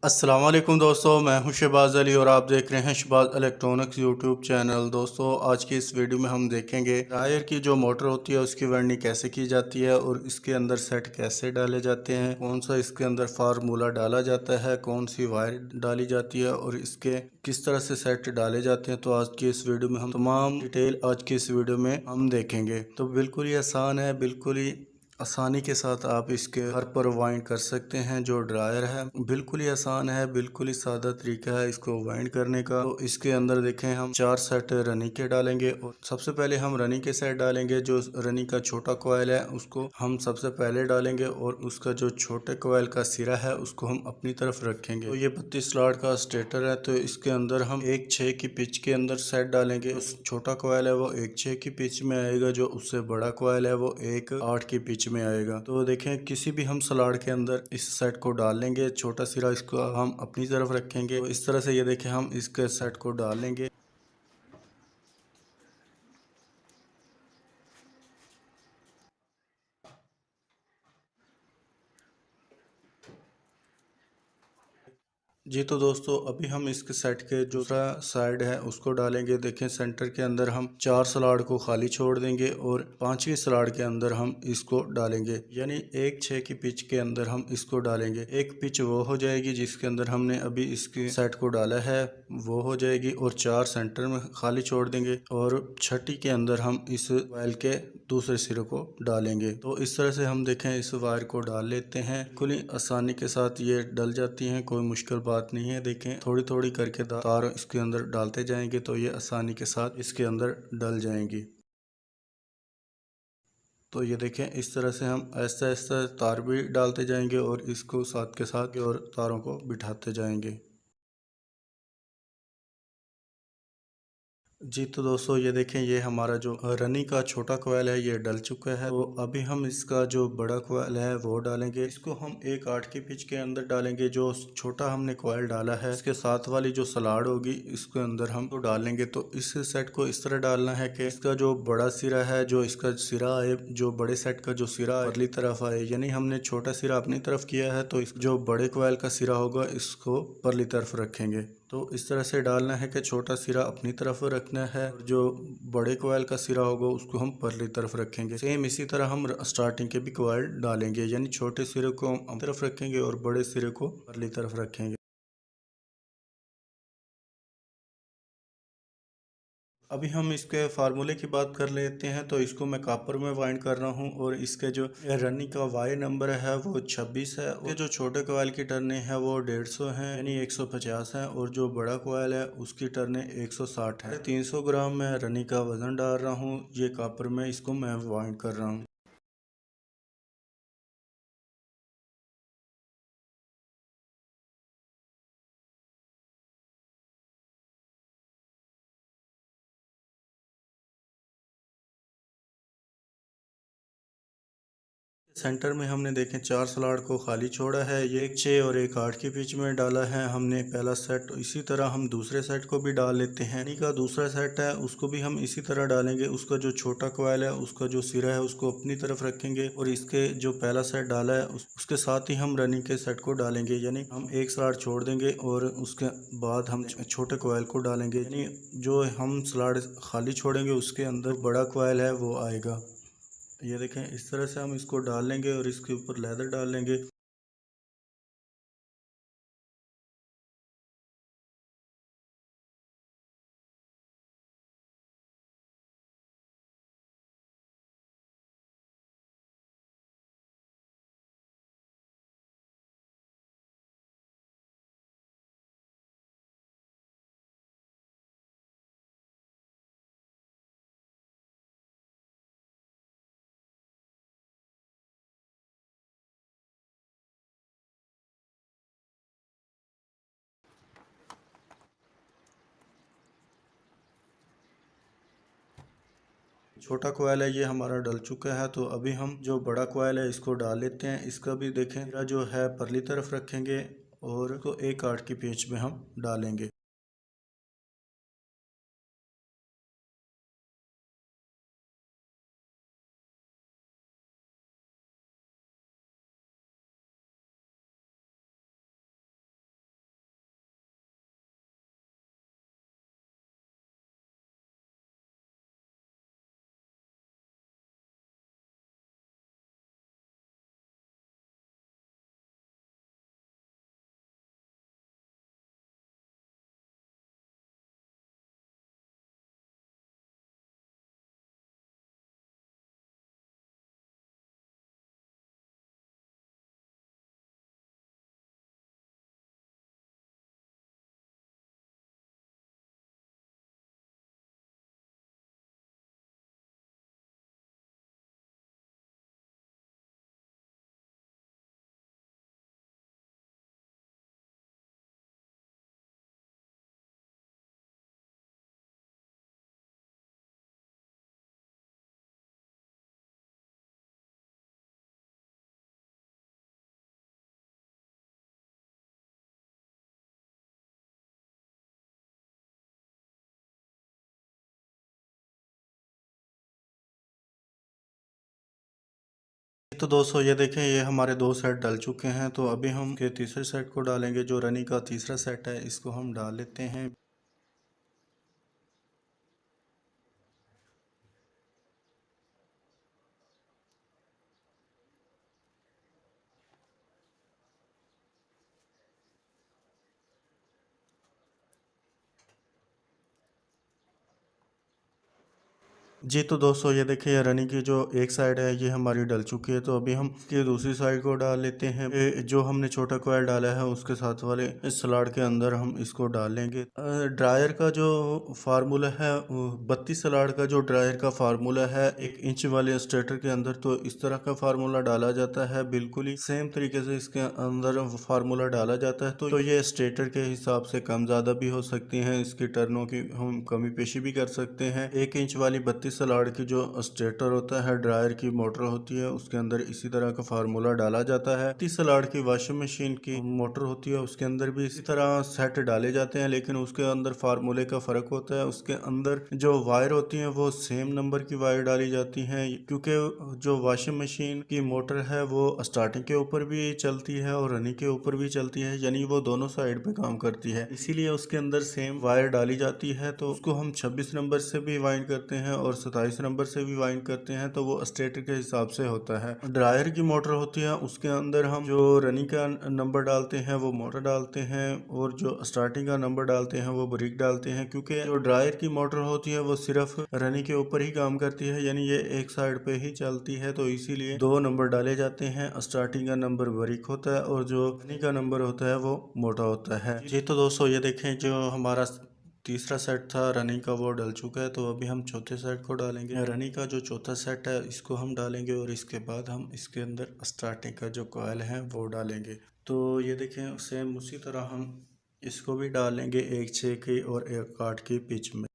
अस्सलाम वालेकुम दोस्तों, मैं हूं शहबाज अली और आप देख रहे हैं शहबाज इलेक्ट्रॉनिक्स यूट्यूब चैनल। दोस्तों, आज की इस वीडियो में हम देखेंगे टायर की जो मोटर होती है उसकी वायरिंग कैसे की जाती है और इसके अंदर सेट कैसे डाले जाते हैं, कौन सा इसके अंदर फार्मूला डाला जाता है, कौन सी वायर डाली जाती है और इसके किस तरह से सेट डाले जाते हैं। तो आज की इस वीडियो में हम तमाम डिटेल आज की इस वीडियो में हम देखेंगे। तो बिल्कुल ही आसान है, बिल्कुल ही आसानी के साथ आप इसके घर पर वाइंड कर सकते हैं। जो ड्रायर है बिल्कुल ही आसान है, बिल्कुल ही सादा तरीका है इसको वाइंड करने का। तो इसके अंदर देखें हम 4 सेट रनी के डालेंगे और सबसे पहले हम रनी के सेट डालेंगे। जो रनी का छोटा कोयल है उसको हम सबसे पहले डालेंगे और उसका जो छोटे कोयल का सिरा है उसको हम अपनी तरफ रखेंगे। तो ये 32 स्लॉट का स्टेटर है, तो इसके अंदर हम 1/6 की पिच के अंदर सेट डालेंगे। उस छोटा कोयल है वो 1/6 की पिच में आएगा, जो उससे बड़ा कोयल है वो 1/8 की पिच में आएगा। तो देखें किसी भी हम सलाड के अंदर इस सेट को डाल लेंगे। छोटा सिरा इसको हम अपनी तरफ रखेंगे। तो इस तरह से ये देखें हम इसके सेट को डाल लेंगे। जी तो दोस्तों, अभी हम इसके सेट के दूसरा साइड है उसको डालेंगे। देखें सेंटर के अंदर हम 4 सलाड को खाली छोड़ देंगे और 5वीं सलाड के अंदर हम इसको डालेंगे, यानी 1/6 की पिच के अंदर हम इसको डालेंगे। एक पिच वो हो जाएगी जिसके अंदर हमने अभी इसके सेट को डाला है, वो हो जाएगी और 4 सेंटर में खाली छोड़ देंगे और 6ठी के अंदर हम इस वायर के दूसरे सिरे को डालेंगे। तो इस तरह से हम देखें इस वायर को डाल लेते हैं। बिल्कुल ही आसानी के साथ ये डल जाती हैं, कोई मुश्किल बात नहीं है। देखें थोड़ी थोड़ी करके तार इसके अंदर डालते जाएंगे तो ये आसानी के साथ इसके अंदर डल जाएंगी। तो ये देखें इस तरह से हम ऐसा ऐसा तार भी डालते जाएंगे और इसको साथ के साथ और तारों को बिठाते जाएंगे। जी तो दोस्तों, ये देखें ये हमारा जो रनी का छोटा कोयल है ये डल चुका है। तो अभी हम इसका जो बड़ा कोयल है वो डालेंगे। इसको हम 1/8 की पिच के अंदर डालेंगे। जो छोटा हमने कोयल डाला है इसके साथ वाली जो सलाड होगी इसके अंदर हम तो डालेंगे। तो इस सेट को इस तरह डालना है कि इसका जो बड़ा सिरा है, जो इसका सिरा आए, जो बड़े सेट का जो सिरा परली तरफ आए, यानी हमने छोटा सिरा अपनी तरफ किया है तो जो बड़े कोयल का सिरा होगा इसको परली तरफ रखेंगे। तो इस तरह से डालना है कि छोटा सिरा अपनी तरफ रखना है और जो बड़े कोयल का सिरा होगा उसको हम परली तरफ रखेंगे। सेम इसी तरह हम स्टार्टिंग के भी कोयल डालेंगे, यानी छोटे सिरे को हम अपनी तरफ रखेंगे और बड़े सिरे को परली तरफ रखेंगे। अभी हम इसके फार्मूले की बात कर लेते हैं। तो इसको मैं कॉपर में वाइंड कर रहा हूँ और इसके जो रनी का वाई नंबर है वो 26 है। और जो छोटे कोयल की टर्ने है वो 150 है, यानी 150 है और जो बड़ा कोयल है उसकी टर्ने 160 है। 300 ग्राम मैं रनी का वजन डाल रहा हूँ। ये कॉपर में इसको मैं वाइंड कर रहा हूँ। सेंटर में हमने देखें 4 सलाड को खाली छोड़ा है। ये 1/6 और 1/8 की पिच में डाला है हमने पहला सेट। इसी तरह हम दूसरे सेट को भी डाल लेते हैं। यानी का दूसरा सेट है उसको भी हम इसी तरह डालेंगे। उसका जो छोटा कोयल है उसका जो सिरा है उसको अपनी तरफ रखेंगे और इसके जो पहला सेट डाला है उसके साथ ही हम रनिंग के सेट को डालेंगे। यानी हम एक सलाड छोड़ देंगे और उसके बाद हम छोटे कोयल को डालेंगे। यानी जो हम सलाड खाली छोड़ेंगे उसके अंदर बड़ा कोयल है वो आएगा। ये देखें इस तरह से हम इसको डाल लेंगे और इसके ऊपर लेदर डाल लेंगे। छोटा कोयल है ये हमारा डल चुका है। तो अभी हम जो बड़ा कोयल है इसको डाल लेते हैं। इसका भी देखें मेरा जो है परली तरफ रखेंगे और इसको 1/8 की पेच में हम डालेंगे। तो दोस्तों ये देखें, ये हमारे दो सेट डल चुके हैं। तो अभी हम के तीसरे सेट को डालेंगे। जो रनिंग का तीसरा सेट है इसको हम डाल लेते हैं। जी तो दोस्तों ये देखिए, ये रनिंग की जो एक साइड है ये हमारी डल चुकी है। तो अभी हम इसकी दूसरी साइड को डाल लेते हैं। जो हमने छोटा कोयल डाला है उसके साथ वाले इस सलाड के अंदर हम इसको डाल लेंगे। ड्रायर का जो फार्मूला है, 32 सलाड का जो ड्रायर का फार्मूला है 1 इंच वाले स्टेटर के अंदर, तो इस तरह का फार्मूला डाला जाता है। बिल्कुल ही सेम तरीके से इसके अंदर फार्मूला डाला जाता है। तो ये स्टेटर के हिसाब से कम ज़्यादा भी हो सकती हैं। इसकी टर्नों की हम कमी पेशी भी कर सकते हैं। 1 इंच वाली 32 सलाड की जो स्टेटर होता है, ड्रायर की मोटर होती है, उसके अंदर इसी तरह का फार्मूला डाला जाता है। 32 सलाड की वॉशिंग मशीन की मोटर होती है, उसके अंदर भी इसी तरह सेट डाले जाते हैं, लेकिन उसके अंदर फार्मूले का फर्क होता है। उसके अंदर जो वायर होती हैं वो सेम नंबर की वायर डाली जाती हैं, क्योंकि जो वॉशिंग मशीन की मोटर है वो स्टार्टिंग के ऊपर भी चलती है और रनिंग के ऊपर भी चलती है, यानी वो दोनों साइड पे काम करती है। इसीलिए उसके अंदर सेम वायर डाली जाती है। तो उसको हम 26 नंबर से भी वाइंड करते हैं और 27 नंबर से भी वाइंड करते हैं, तो वो स्टेटर के हिसाब से होता है। ड्रायर की मोटर होती है, उसके अंदर हम जो रनिंग का नंबर डालते हैं वो मोटर डालते हैं, और जो स्टार्टिंग का नंबर डालते हैं वो ब्रिक डालते हैं। क्योंकि जो ड्रायर की मोटर होती है वो सिर्फ रनिंग के ऊपर ही काम करती है, यानी ये एक साइड पे ही चलती है, तो इसीलिए दो नंबर डाले जाते हैं। स्टार्टिंग का नंबर ब्रिक होता है और जो रनिंग का नंबर होता है वो मोटा होता है। जी तो दोस्तों ये देखें, जो हमारा तीसरा सेट था रनिंग का वो डल चुका है। तो अभी हम चौथे सेट को डालेंगे। रनिंग का जो चौथा सेट है इसको हम डालेंगे, और इसके बाद हम इसके अंदर स्टार्टिंग का जो कॉयल है वो डालेंगे। तो ये देखें, सेम उसी तरह हम इसको भी डालेंगे, एक 6 की और एक 8 की पिच में।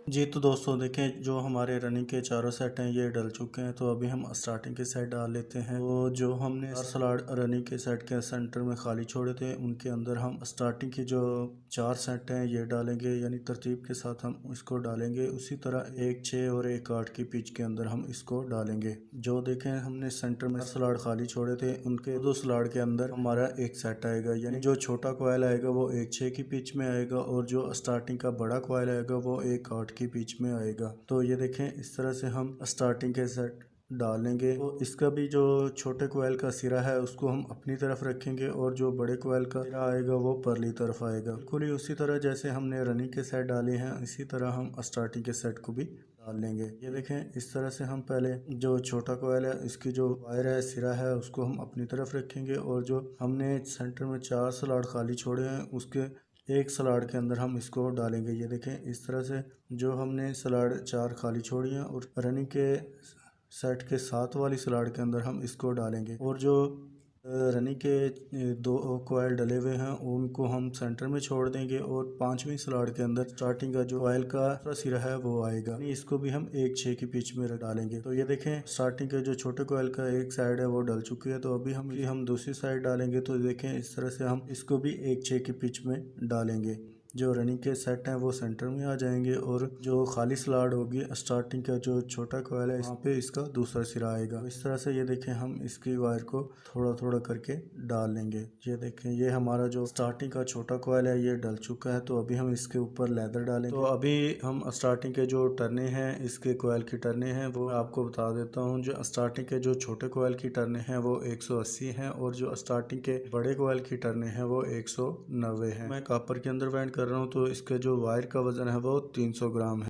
जी तो दोस्तों देखें, जो हमारे रनिंग के चारों सेट हैं ये डल चुके हैं। तो अभी हम स्टार्टिंग के सेट डाल लेते हैं। तो जो हमने चार स्लॉट रनिंग के सेट के सेंटर में खाली छोड़े थे, उनके अंदर हम स्टार्टिंग की जो चार सेट हैं ये डालेंगे, यानी तरतीब के साथ हम इसको डालेंगे। उसी तरह एक 6 और एक 8 की पिच के अंदर हम इसको डालेंगे। जो देखें हमने सेंटर में स्लॉट खाली छोड़े थे, उनके दो स्लॉट के अंदर हमारा एक सेट आएगा, यानी जो छोटा कॉइल आएगा वो एक 6 की पिच में आएगा और जो स्टार्टिंग का बड़ा कॉइल आएगा वो एक 8 की पिच में आएगा। तो ये देखें, इस तरह से हम स्टार्टिंग के सेट डालेंगे। तो इसका भी जो छोटे कोयल का सिरा है उसको हम अपनी तरफ रखेंगे और जो बड़े कोयल का सिरा आएगा वो परली तरफ आएगा। बिल्कुल ही उसी तरह जैसे हमने रनिंग के सेट डाले हैं, इसी तरह हम स्टार्टिंग के सेट को भी डाल लेंगे। ये देखें, इस तरह से हम पहले जो छोटा कोयल है इसकी जो वायर है, सिरा है, उसको हम अपनी तरफ रखेंगे और जो हमने सेंटर में 4 स्लॉट खाली छोड़े हैं उसके एक स्लॉट के अंदर हम इसको डालेंगे। ये देखें, इस तरह से जो हमने स्लॉट 4 खाली छोड़ी हैं और रनिंग के सेट के साथ वाली स्लॉट के अंदर हम इसको डालेंगे। और जो रनिंग के दो कोयल डले हुए हैं उनको हम सेंटर में छोड़ देंगे और पांचवी स्लॉट के अंदर स्टार्टिंग का जो कोयल का सिरा है वो आएगा, इसको भी हम एक 6 की पिच में डालेंगे। तो ये देखें, स्टार्टिंग के जो छोटे कोयल का एक साइड है वो डल चुकी है। तो अभी हम दूसरी साइड डालेंगे। तो देखें, इस तरह से हम इसको भी एक 6 की पिच में डालेंगे। जो रनिंग के सेट हैं वो सेंटर में आ जाएंगे और जो खाली स्लॉट होगी स्टार्टिंग का जो छोटा कोयल है वहाँ पे इसका दूसरा सिरा आएगा। इस तरह से ये देखें, हम इसकी वायर को थोड़ा थोड़ा करके डाल लेंगे। ये देखें, ये हमारा जो स्टार्टिंग का छोटा कोयल है ये डल चुका है। तो अभी हम इसके ऊपर लेदर डालेंगे। तो अभी हम स्टार्टिंग के जो टर्ने हैं, इसके कोयल की टर्ने हैं वो आपको बता देता हूँ। जो स्टार्टिंग के जो छोटे कोयल की टर्ने हैं वो 180 हैं और जो स्टार्टिंग के बड़े कोयल की टर्ने हैं वो 190 हैं। मैं कॉपर के अंदर वेंड कर रहा हूँ, तो इसके जो वायर का वजन है वो 300 ग्राम है।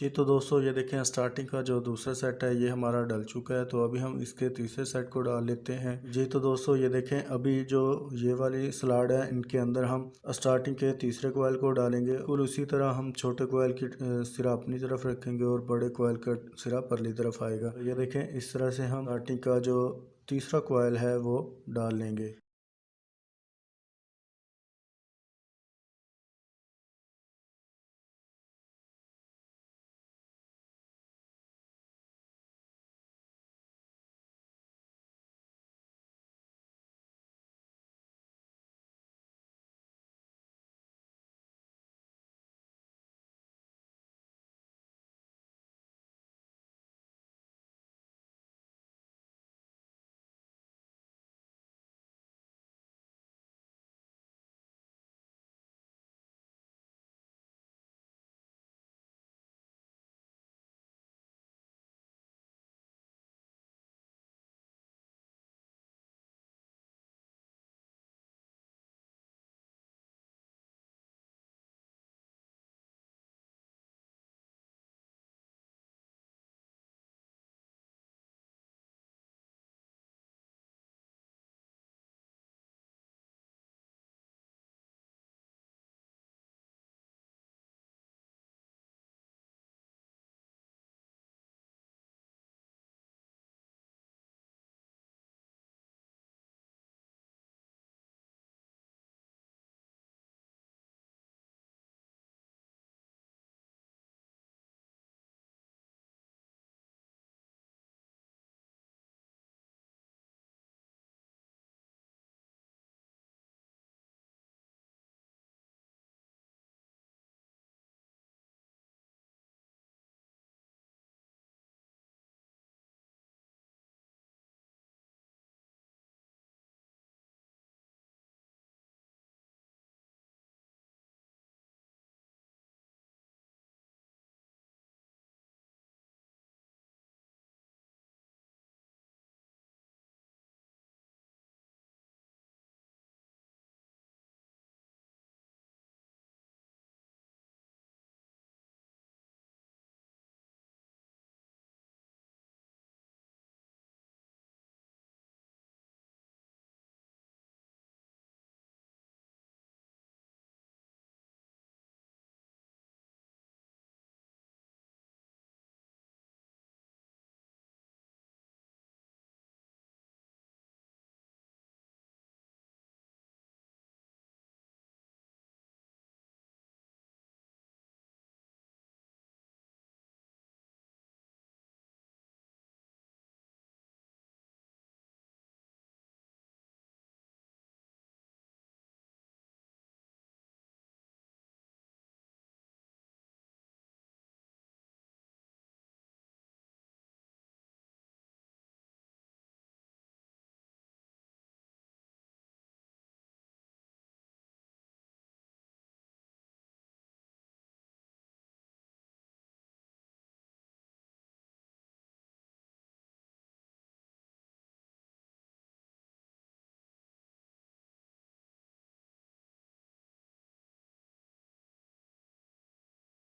जी तो दोस्तों ये देखें स्टार्टिंग का जो दूसरा सेट है ये हमारा डल चुका है, तो अभी हम इसके तीसरे सेट को डाल लेते हैं। जी तो दोस्तों ये देखें अभी जो ये वाली स्लाड है इनके अंदर हम स्टार्टिंग के तीसरे कोयल को डालेंगे और उसी तरह हम छोटे कोयल की सिरा अपनी तरफ रखेंगे और बड़े कोयल का सिरा परली तरफ आएगा। तो ये देखें इस तरह से हम स्टार्टिंग का जो तीसरा कोयल है वो डाल लेंगे।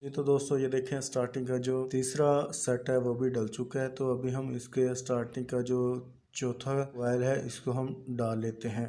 ये तो दोस्तों ये देखें स्टार्टिंग का जो तीसरा सेट है वो भी डल चुका है, तो अभी हम इसके स्टार्टिंग का जो चौथा वायल है इसको हम डाल लेते हैं।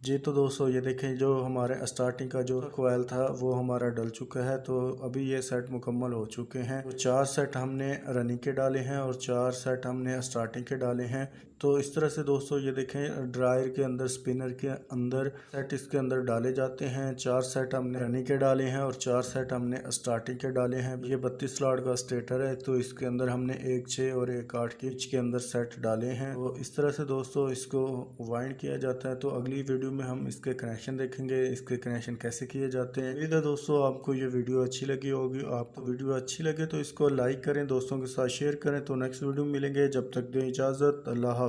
जी तो दोस्तों ये देखें, जो हमारे स्टार्टिंग का जो कोयल था वो हमारा डल चुका है। तो अभी ये सेट मुकम्मल हो चुके हैं। तो 4 सेट हमने रनिंग के डाले हैं और 4 सेट हमने स्टार्टिंग के डाले हैं। तो इस तरह से दोस्तों ये देखें, ड्रायर के अंदर, स्पिनर के अंदर सेट इसके अंदर डाले जाते हैं। 4 सेट हमने रनिंग के डाले हैं और 4 सेट हमने स्टार्टिंग के डाले हैं। ये 32 स्लॉट का स्टेटर है, तो इसके अंदर हमने एक 6 और एक 8 के के अंदर सेट डाले हैं। तो इस तरह से दोस्तों इसको वाइंड किया जाता है। तो अगली वीडियो में हम इसके कनेक्शन देखेंगे, इसके कनेक्शन कैसे किए जाते हैं। उम्मीद है दोस्तों आपको ये वीडियो अच्छी लगी होगी। आपको वीडियो अच्छी लगे तो इसको लाइक करें, दोस्तों के साथ शेयर करें। तो नेक्स्ट वीडियो में मिलेंगे, जब तक दें इजाज़त, अल्लाह हाफ़िज़।